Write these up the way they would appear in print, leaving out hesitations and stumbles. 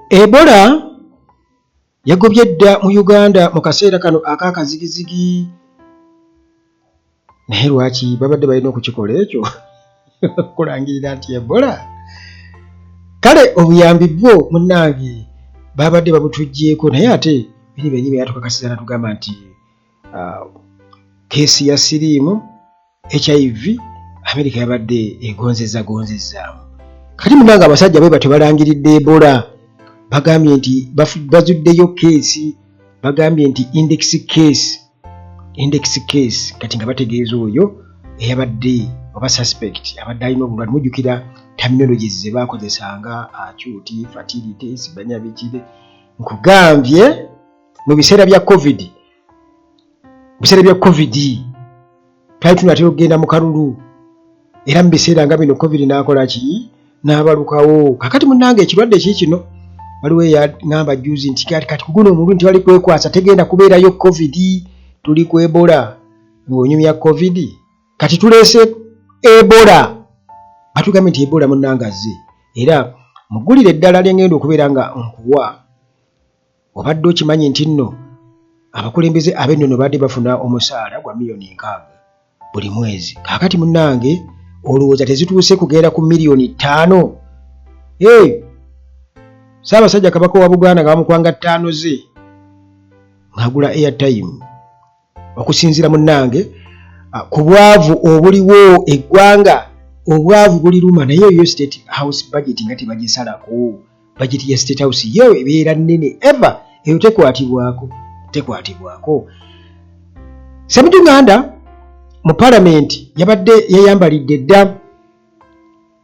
Ebola yagobye dda mu Uganda mu kaseera kano akakazigizigi, naye lwaki babadde balina okukikola ekyo kulangirira nti Ebola? Kale obuyambi bwo munnange babadde babutujjeeko, naye ate biri bennyini yatukakasiza natugamba nti keesi ya siriimu HIV Amerika yabadde egonzezzaamu. Kati munnange abasajja bwe batyo balangiridde Ebola, bagambye nti bazuddeyo keesi, bagambye nti index case kati nga bategeeza oyo eyabadde oba suspect abadde alina obulwadde. Mujjukira terminologies ze baakozesanga acute, fertility, sibanyabikire. Nkugambye mu biseera bya covid twali tunatera okugenda mu kalulu, era mu biseera nga bino covid n'akola ki? N'abalukawo. Kakati munnange ekirwadde kino waliwo eyaŋŋamba juzi nti kati kuguno omulungi wali kwekwasa tegenda kubeerayo covid, tuli ku Ebola. Ng'onyumya covid, kati tuleese Ebola. Batugambye nti Ebola munnange azze, era mugulire eddala lyengenda okubeera nga nkuwa, obadde okimanyi nti nno abakulembeze ab'ennono badde bafuna omusaala gwa $6,000,000 buli mwezi. Kaakati munnange olowooza tezituuse kugenda ku $5,000,000. Ssaabasajja Kabaka wa Buganda nga bamukwanga 5 ze ng'agula airtime, okusinziira munnange ku bwavu obuliwo eggwanga. Obwavu buliruma, naye yo State House budget nga tebagisalako. Budget ya State House yo ebeera nnene eva, eyo tekwatibwako. Ssemituganda mu Parliament yabadde yayambalidde dda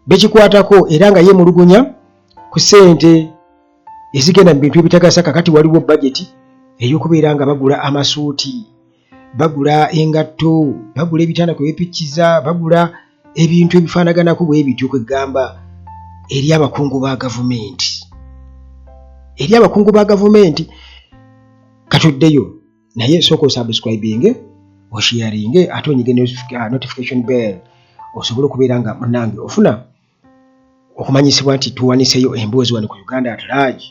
bekikwatako, era nga yeemulugunya ku ssente ezigenda mu bintu ebitagasa. Kakati waliwo budget ey'okubeera nga bagula amasuuti, bagula engatto, bagula ebitanda kwe bepicciza, bagula ebintu ebifaanaganako bwe bityo kwegamba eri abakungu ba gavumenti. Katuddeyo naye sooka osubscribing, osharinge, ate onyige notification bell osobole okubeera nga munnange ofuna okumanyisibwa nti tuwaniseeyo emboozi wano ku Uganda at large.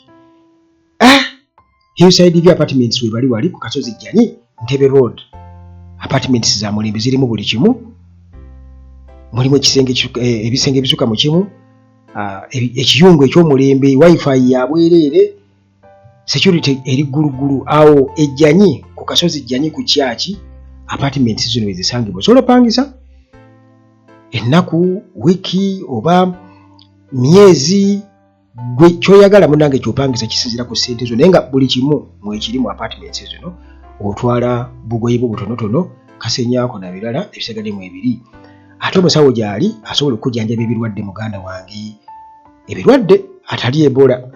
Hillside View Apartments we bali wali ku Kasozi Jjanyi, Ntebe Road. Apartments za mulembe zirimu buli kimu, mulimu ebisenge ebisuka mu kimu, ekiyungu eky'omulembe, wifi ya bwereere, security eri ggulugulu. Awo Ejjanyi ku Kasozi Jjanyi ku kyaki apartments zino ezisangibwa. Osobola opangisa ennaku, wiki oba myezi, gwe kyoyagala munnange kyopangisa kisinziira ku ssente zo, naye nga buli kimu mwekiri mu apartments zino. Otwala bugoye bwo butonotono, kasenyaako na birala ebisigaddemu ebiri. Ate omusawo gy'ali asobola okujjanjaba ebirwadde muganda wange, ebirwadde atali Ebola.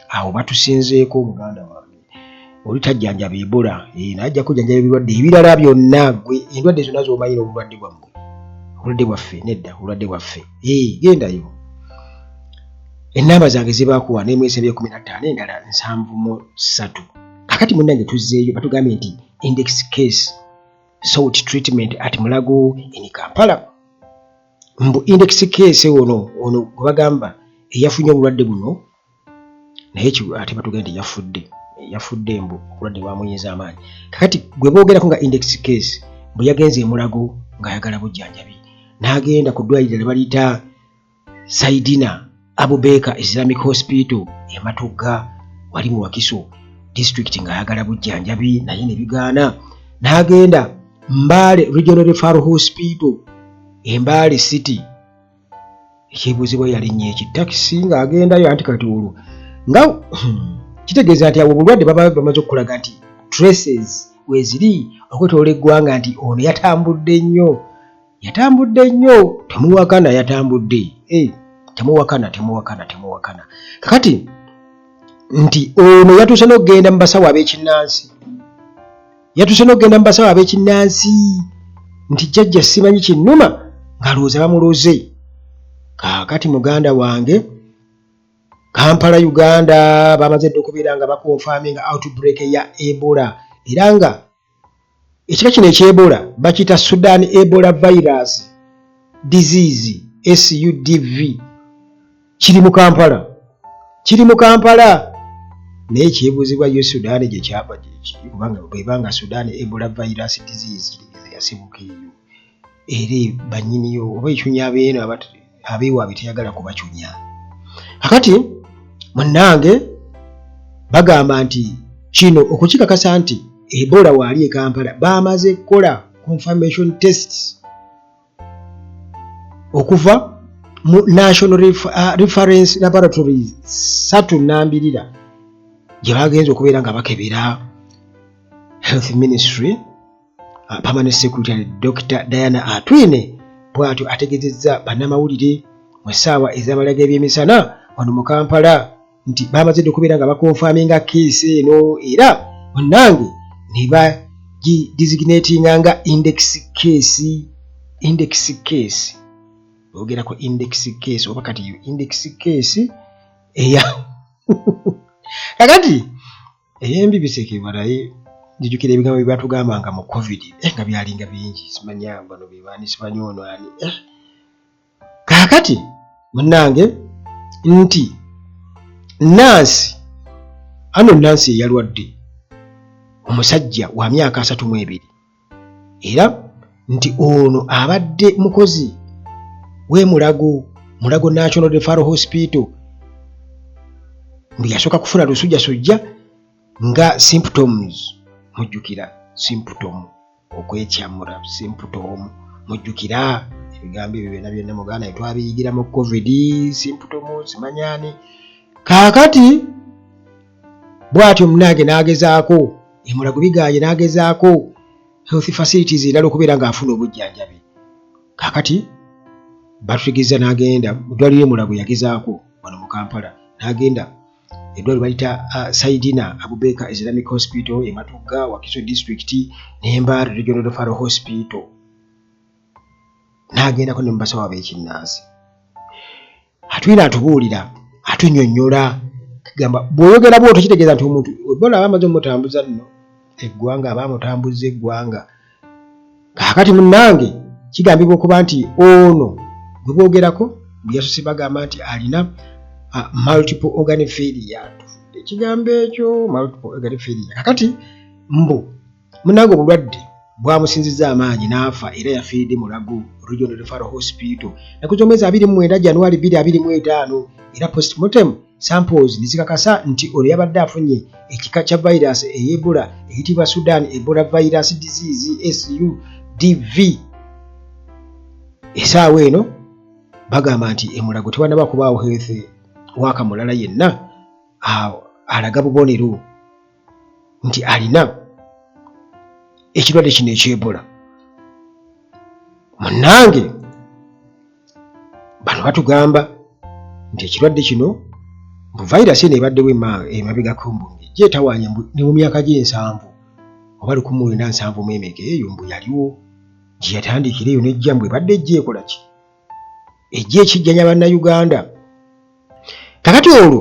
Awo batusinzeeko muganda wange, oli tajjanjaba Ebola, najja kujjanjaba ebirwadde ebirala byonna. Gwe endwadde zonna z'omanyira obulwadde bwammwe, obulwadde bwaffe nedda, obulwadde bwaffe. Gendayo. Ennamba zange zibaakuwa n'emwesebye 15 endala 73. Kakati munnange tuzzeeyo, batugambye nti index case salt treatment at Mulago in Kampala. Mbu index case ono gwe bagamba eyafunye obulwadde buno, naye ate batugambye nti yafudde mbu obulwadde bwamuyinza amaanyi. Kakati gwe boogerako nga index case bwe yagenze e Mulago ng'ayagala bujjanjabi, n'agenda ku ddwaliro lye baliyita Saidina Abubeka Islamic Hospital e Matugga wali mu Wakiso district ng'ayagala bujjanjabi, naye ne bigaana. N'agenda Mbale Regional Referral Hospital e Mbale City, ekibuuzibwa yalinnya ekitakisi ng'agendayo. Anti kati olwo nga kitegeeza nti abo obulwadde baba bamaze okulaga nti traces weziri okwetoola eggwanga nti ono yatambudde nnyo. Temuwakana yatambudde. Temuwakana. Kakati nti ono yatuuse n'okugenda mu basawo ab'ekinnansi, nti jjajja simanyi kinnuma ng'alowooza bamuloze. Kaakati muganda wange, Kampala Uganda bamaze dda okubeera nga bakonfaminga outbreak ya Ebola, era nga ekika kino eky'Ebola bakiyita Sudan Ebola Virus Disease SUDV kiri mu Kampala. kiri mu Kampala naye kyebuuzibwa yo Sudan gye kyava kiri kubanga bwebanga Sudan Ebola virus disease yasibuka eyo era bannyiniyo oba ekyunya beeno abeewa bitayagala kubakyunya. Kakati munnange bagamba nti kino okukikakasa nti Ebola waali e Kampala bamaze kukola confirmation tests okuva mu National Reference Laboratories 3 gye bagenze okubeera nga bakebera Health Ministry. Permanent Secretary Dr. Diana Atwine bw'atyo ategezezza bannamawulire mu ssaawa ez'amalaga eby'emisana wano mu Kampala nti bamaze okubeera nga bakonfaminga keesi eno era munnange ne bagidesignatinga nga index case ogerako index case oba kati index case eya kakati eyembi bisekebalaye jijukira ebigambo bye batugambanga mu COVID nga byalinga bingi simanya bano bebani simanyi ono ani kakati munnange nti Nancy eyalwadde omusajja wa myaka 32 era nti ono abadde mukozi we Mulago National Referral Hospital mbi yasooka kufuna lusujjasujja nga symptoms mujjukira symptom okwekyamura symptom mujjukira ebigambo ebyo byonna muganda twabiyigira mu COVID symptoms manyani kakati bwatyo munage nagezaako Mulago biganye nagezaako health facilities endala okubeera ng'afuna obujjanjabi kakati batutegeeza n'agenda eddwaliro Mulago yagezaako wano mu Kampala n'agenda eddwaliro bayita Saidina Abubakar Islamic Hospital Matugga Wakiso District n'Embale Regional Referral Hospital n'agendako ne mubasawo ab'ekinnansi. Atwine atubuulira atunnyonnyola kugamba bw'oyogera bw'otyo kitegeeza nti omuntu Ebola abamaze omutambuza nno eggwanga abamutambuza eggwanga kaakati munnange kigambibwa okuba nti ono gwe bwogerako yasose bagamba nti alina multiple organ failure ekigambo ekyo multiple organ failure kakati mbu munnange obulwadde bwamusinzizza amaanyi n'afa era yafiiridde Mulago Regional Referral Hospital nakuza omwezi 29 January 2025 era postmortem samples nizikakasa nti ono yabadde afunye ekika kya virus ey'Ebola eyitibwa Sudan Ebola virus disease SUDV. Essaawa eno bagamba nti Mulago tewannaba kubaawo health waka mulala yenna alaga bubonero nti alina ekirwadde kino eky'Ebola. Munnange bano batugamba nti ekirwadde kino virus eno ebaddewo emabegako mbu gyetawaanya ne mu myaka gy'ensanvu oba 1970 emeka eyo mbu yaliwo gye yatandikira eyo n'ejja mbu ebadde ejja ekola ki ejja ekijjanya bannayuganda. Kakati olwo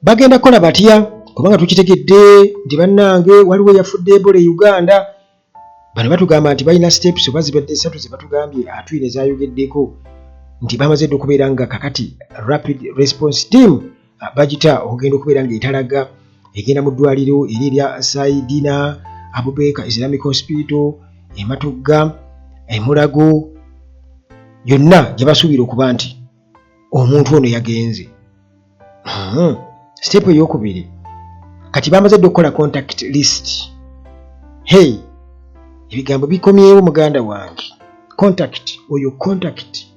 bagenda kukola batya kubanga tukitegedde nti bannange waliwo yafudde Ebola e Uganda. Bano batugamba nti balina steps oba zibadde 3 ze batugambye Atwine zayogeddeko nti bamaze okubeera nga kakati rapid response team bagita okugenda okubeera ng'etalaga egenda mu ddwaliro erya Saidina Abubakar Islamic Hospital Matugga Mulago yonna gye basuubira okuba nti omuntu ono yagenze. Step ey'okubiri kati bamaze okukola contact list. Hey, ebigambo bikomyewo muganda wange contact oyo contact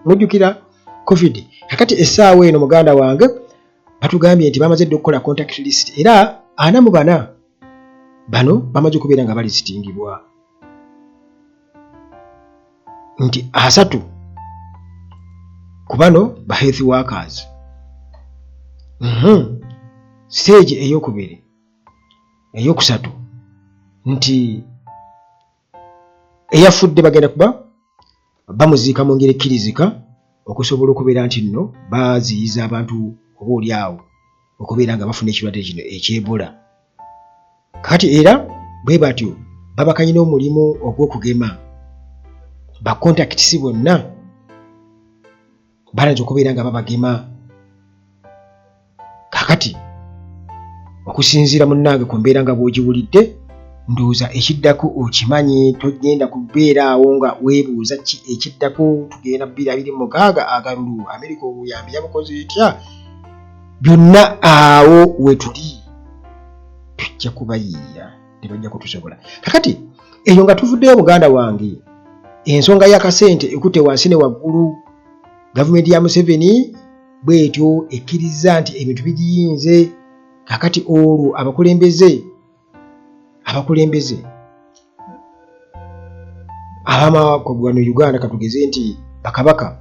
mujjukira COVID kakati essaawa eno muganda wange batugambye nti bamaze okukola contact list era 44 bano bamaze okubeera nga balistingibwa nti 3 ku bano ba health workers. Stage ey'okubiri ey'okusatu nti eyafudde bagenda kuba bamuziika mu ngeri ekkirizika okusobola okubeera nti nno baziyiza abantu oba oli awo okubeera nga bafuna ekirwadde kino eky'Ebola. Kati era bwe batyo babakanye n'omulimu ogw'okugema ba contacts bonna balanze okubeera nga babagema kakati okusinziira munnange ku mbeera nga bw'ogiwulidde ndowooza ekiddako okimanyi, togenda kubeera awo nga weebuuza ki ekiddako. Tugenda 2026 agalulu Amerika obuyambi yabukoze etya? Byonna awo we tuli tujja kubayiira, tebajja kutusobola. Kakati eyo nga tuvuddeyo muganda wange, ensonga y'akasente ekutte wansi ne waggulu. Gavumenti ya Museveni bwetyo ekkiriza nti ebintu bigiyinze. Kakati olwo abakulembeze ab'amakwano Uganda katugeze nti bakabaka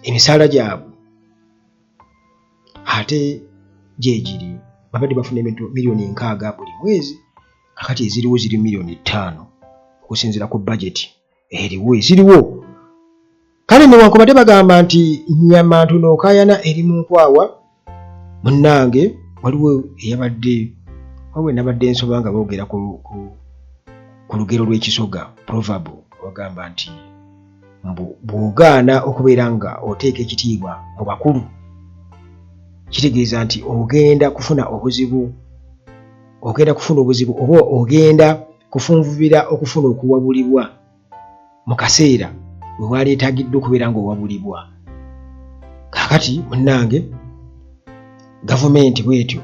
emisaala gyabwe ate gyegiri babadde bafuna miliyoni 60 buli mwezi. Kakati eziriwo ziri miliyoni 5 okusinziira ku budget eriwo eziriwo. Kale newankubadde bagamba nti nnyama ntono okayana eri mu nkwawa, munnange waliwo nabadde nsoba nga boogera ku lugero lw'ekisoga proverb bagamba nti bw'ogaana okubeera nga oteeka ekitiibwa mu bakulu kitegeeza nti ogenda kufuna obuzibu oba ogenda kufunvubira okufuna okuwabulibwa mu kaseera bwe waleetagiddwa okubeera ng'owabulibwa. Kakati munnange gavumenti bwetyo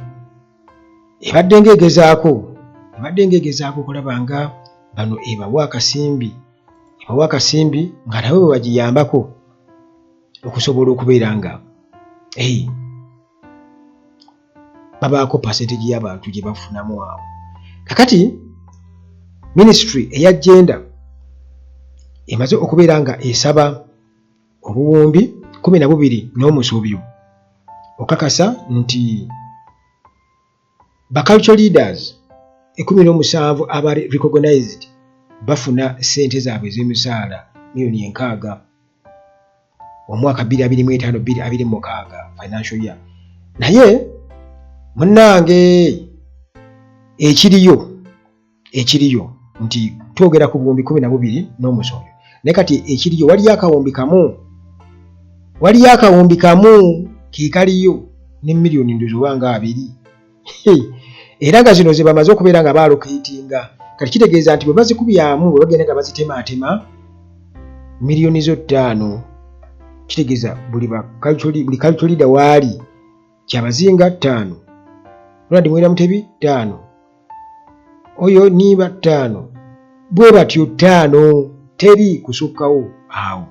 ebadde ng'egezaako okulaba nga bano ebawa akasimbi nga nabo bwe bagiyambako okusobola okubeera nga babaako percentage y'abantu gye bafunamu awo. Kakati ministry eya gender emaze okubeera nga esaba obuwumbi 12 n'omusobyo okakasa nti ba cultural leaders 17 aba recognized bafuna sente zaabwe ez'emisaala miliyoni 60 omwaka 2025-2026 financial year. Naye munnange ekiriyo nti twogera ku buwumbi 12 n'omusobyo, naye kati ekiriyo waliyo akawumbi kamu kekaliyo ne miliyoni ndozo nga 2 era nga zino ze bamaze okubeera nga baaloketinga. Kati kitegeeza nti bwe bazikubyamu bwe bagenda nga bazitematema miliyoni zo 5, kitegeeza buli cultural leader waali kyabazinga 5, Ronald Mwera Mutebi 5, oyo niba 5, bwe batyo 5, teri kusukkawo awo.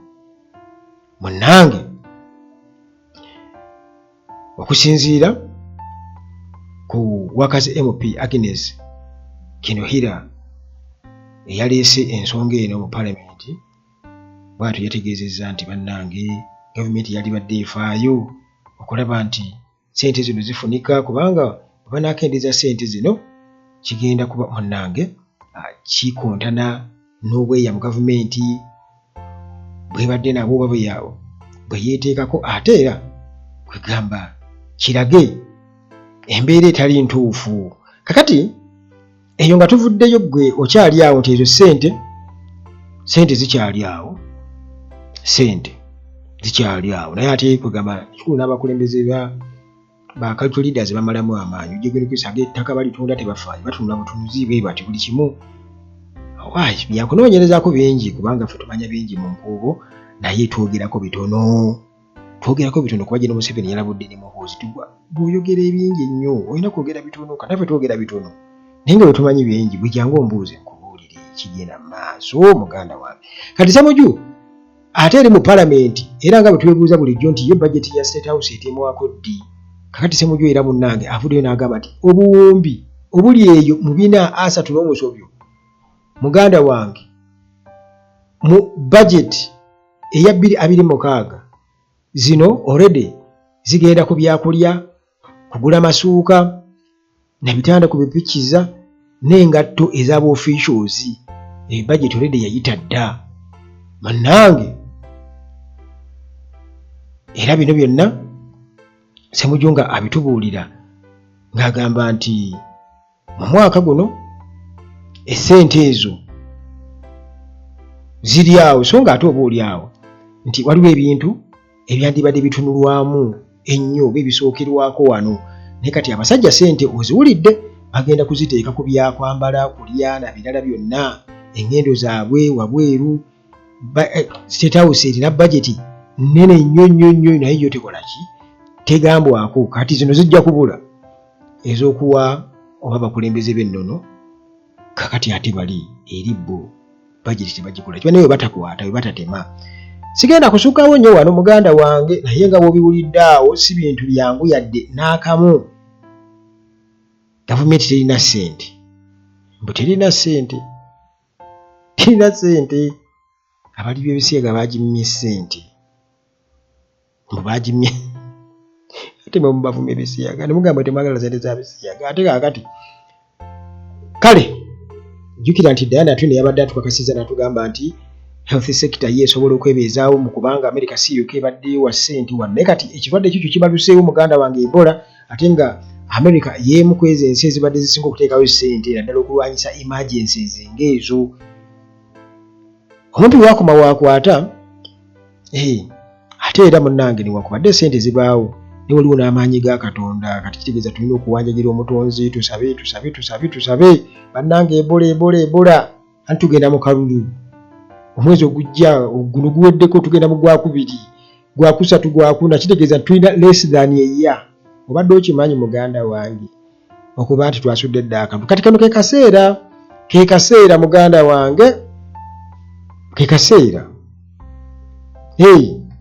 Munnange okusinziira ku wakazi MP Agnes Kinohira eyaleese ensonga eno mu Parliament, bw'atyo yategeezezza nti bannange gavumenti yali badde efaayo okulaba nti sente zino zifunika, kubanga banaakendeeza sente zino kigenda kuba munnange kikontana n'obweyamu gavumenti bwebadde nabo oba bwe yeeteekako, ate era kwegamba kirage embeera etali ntuufu. Kakati eyo nga tuvuddeyo gwe okyali awo nti ezo sente zikyali awo, naye ate kwegamba kikulu n'abakulembeze ba cultural leaders bamalamu amaanyi. Ojja gwe kwisaga ettaka balitunda tebafaayo, batunda butunuzi bwe bati buli kimu. Waayi byakunoonyerezaako bingi, kubanga ffe tumanya bingi mu nkuubo, naye twogerako bitono kuba General Museveni yalabudde ne Muhoozi bw'oyogera ebingi ennyo olina kwogera bitono, kanaffe twogera bitono naye nga bwe tumanyi bingi. Bwe jangu ombuuze nkubuulire kigenda mu maaso muganda wange. Kati Ssemujju ate eri mu Parliament era nga bwe twebuuza bulijjo nti yo budget ya State House eteemwako ddi. Kakati Ssemujju era munnange avuddeyo n'agamba nti obuwumbi obuli eyo mu 430 n'omusobyo muganda wange mu budget eya 2026 zino already zigenda ku byakulya, kugula masuuka n'ebitanda ku bipikiza n'engatto ez'aba officials. Budget already yayita dda munnange, era bino byonna Ssemujju nga abitubuulira ng'agamba nti mu mwaka guno essente ezo ziri awo, so nga ate oba oli awo nti waliwo ebintu ebyandibadde bitunulwamu ennyo bibisookerwako wano naye kati abasajja sente oziwulidde bagenda kuziteeka ku byakwambala kulya na birala byonna engendo zaabwe wabweru State House erina bajeti nnene nnyo naye yo tekola ki tegambwako kati zino zijja kubula ez'okuwa oba bakulembeze b'ennono kakati ate bali eri bo bajeti tebagikola kiba naye batakwata we batatema sigenda kusukawo nnyo wano muganda wange naye nga bw'obiwuliddaawo si bintu byangu yadde n'akamu gavumenti terina ssente mbu terina ssente abali b'ebisiyaga baagimye ssente mbu baagimye ate mwe mubavuma ebisiyaga ne mugamba temwagala ssente za bisiyaga ate kaakati kale jjukira nti Diana Atwine yabadde atukakasiza n'atugamba nti health sector yeesobola okwebeezaawo mu kubanga America si yuko ebaddeyo wa ssente wano naye kati ekirwadde kikyo kibaluseewo muganda wange Ebola ate nga America y'emu ku ezo ensi ezibadde zisinga okuteekayo ssente naddala okulwanyisa emergencies ng'ezo omuntu wakoma wakwata ate era munnange niwakubadde ssente zibaawo ne waliwo n'amaanyi ga Katonda kati kitegeeza tulina okuwanjagira omutonzi tusabe bannange Ebola anti tugenda mu kalulu omwezi ogujja guno guweddeko tugenda mu gwakubiri gwakusatu gwakuna kitegeeza tulina less than a year obadde okimanyi muganda wange okuba nti twasudde eddaaka kati kano ke kaseera muganda wange ke kaseera